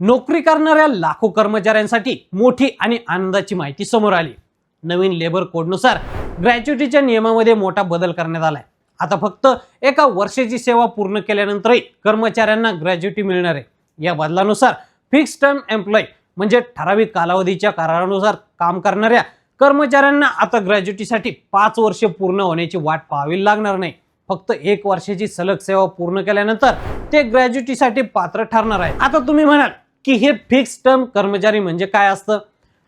नोकरी करणाऱ्या लाखो कर्मचाऱ्यांसाठी मोठी आणि आनंदाची माहिती समोर आली। नवीन लेबर कोडनुसार ग्रॅच्युटीच्या नियमामध्ये मोठा बदल करण्यात आलाय। आता फक्त एका वर्षाची सेवा पूर्ण केल्यानंतरही कर्मचाऱ्यांना ग्रॅच्युटी मिळणार आहे। या बदलानुसार फिक्स टर्म एम्प्लॉई म्हणजे ठराविक कालावधीच्या करारानुसार काम करणाऱ्या कर्मचाऱ्यांना आता ग्रॅच्युटीसाठी 5 वर्षे पूर्ण होण्याची वाट पाहावी लागणार नाही। फक्त 1 वर्षाची सलग सेवा पूर्ण केल्यानंतर ते ग्रॅच्युटीसाठी पात्र ठरणार आहे। आता तुम्ही म्हणाल की हे फिक्स टर्म कर्मचारी म्हणजे काय असतं?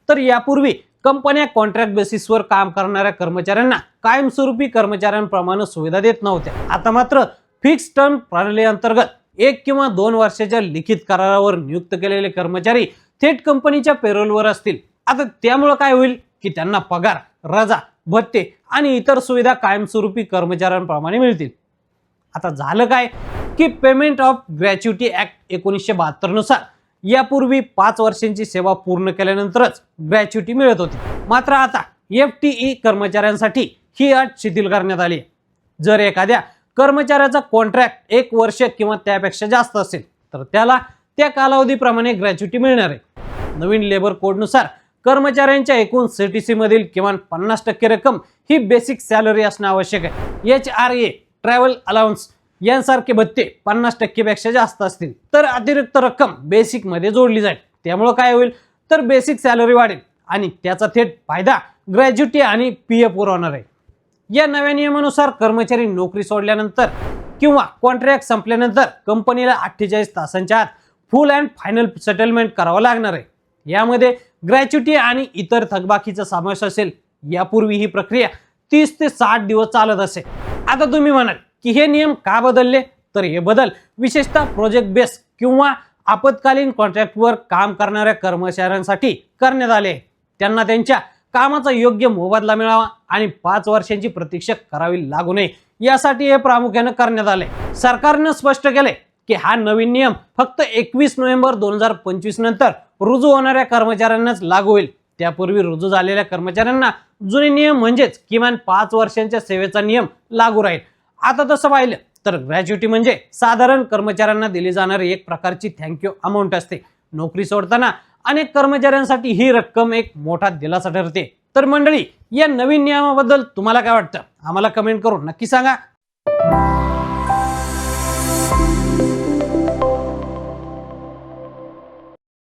तर यापूर्वी कंपन्या कॉन्ट्रॅक्ट बेसिसवर काम करणाऱ्या कर्मचाऱ्यांना कायमस्वरूपी कर्मचाऱ्यांप्रमाणे सुविधा देत नव्हत्या। आता मात्र फिक्स टर्म प्रणाली अंतर्गत 1 किंवा 2 वर्षाच्या लिखित करारावर नियुक्त केलेले कर्मचारी थेट कंपनीच्या पेरोलवर असतील। आता त्यामुळे काय होईल की त्यांना पगार, रजा, भत्ते आणि इतर सुविधा कायमस्वरूपी कर्मचाऱ्यांप्रमाणे मिळतील। आता झालं काय की पेमेंट ऑफ ग्रॅच्युटी ऍक्ट 1972 नुसार यापूर्वी 5 वर्षांची सेवा पूर्ण केल्यानंतरच ग्रॅच्युटी मिळत होती। मात्र आता FTE कर्मचाऱ्यांसाठी ही अट शिथिल करण्यात आली आहे। जर एखाद्या कर्मचाऱ्याचा कॉन्ट्रॅक्ट 1 वर्ष किंवा त्यापेक्षा जास्त असेल तर त्याला त्या कालावधीप्रमाणे ग्रॅच्युटी मिळणार आहे। नवीन लेबर कोडनुसार कर्मचाऱ्यांच्या एकूण CTC मधील किमान 50% रक्कम ही बेसिक सॅलरी असणे आवश्यक आहे। HRA, ट्रॅव्हल अलाउन्स यांसारखे भत्ते 50% पेक्षा जास्त असतील तर अतिरिक्त रक्कम बेसिक मध्ये जोडली जाईल। त्यामुळे काय होईल तर बेसिक सॅलरी वाढेल आणि त्याचा थेट फायदा ग्रॅच्युटी आणि PF वर होणार आहे। या नव्या नियमानुसार कर्मचारी नोकरी सोडल्यानंतर किंवा कॉन्ट्रॅक्ट संपल्यानंतर कंपनीला 48 तासांच्या आत फुल अँड फायनल सेटलमेंट करावं लागणार आहे। यामध्ये ग्रॅच्युटी आणि इतर थकबाकीचा समावेश असेल। यापूर्वी ही प्रक्रिया 30 ते 60 दिवस चालत असे। आता तुम्ही म्हणाल की हे नियम का बदलले? तर हे बदल विशेषतः प्रोजेक्ट बेस किंवा आपत्कालीन कॉन्ट्रॅक्टवर काम करणाऱ्या कर्मचाऱ्यांसाठी करण्यात आले। त्यांना त्यांच्या कामाचा योग्य मोबदला मिळावा आणि 5 वर्षांची प्रतीक्षा करावी लागू नये यासाठी हे प्रामुख्याने करण्यात आले। सरकारने स्पष्ट केले की हा नवीन नियम फक्त 21 नोव्हेंबर 2025 नंतर रुजू होणाऱ्या कर्मचाऱ्यांनाच लागू होईल। त्यापूर्वी रुजू झालेल्या कर्मचाऱ्यांना जुने नियम म्हणजेच किमान 5 वर्षांच्या सेवेचा नियम लागू राहील। आता तसं पाहिलं तर ग्रॅच्युटी म्हणजे साधारण कर्मचाऱ्यांना दिली जाणारी एक प्रकारची थँक्यू अमाउंट असते। नोकरी सोडताना अनेक कर्मचाऱ्यांसाठी ही रक्कम एक मोठा दिलासा ठरते। तर मंडळी, या नवीन नियमाबद्दल तुम्हाला काय वाटतं? आम्हाला कमेंट करून नक्की सांगा।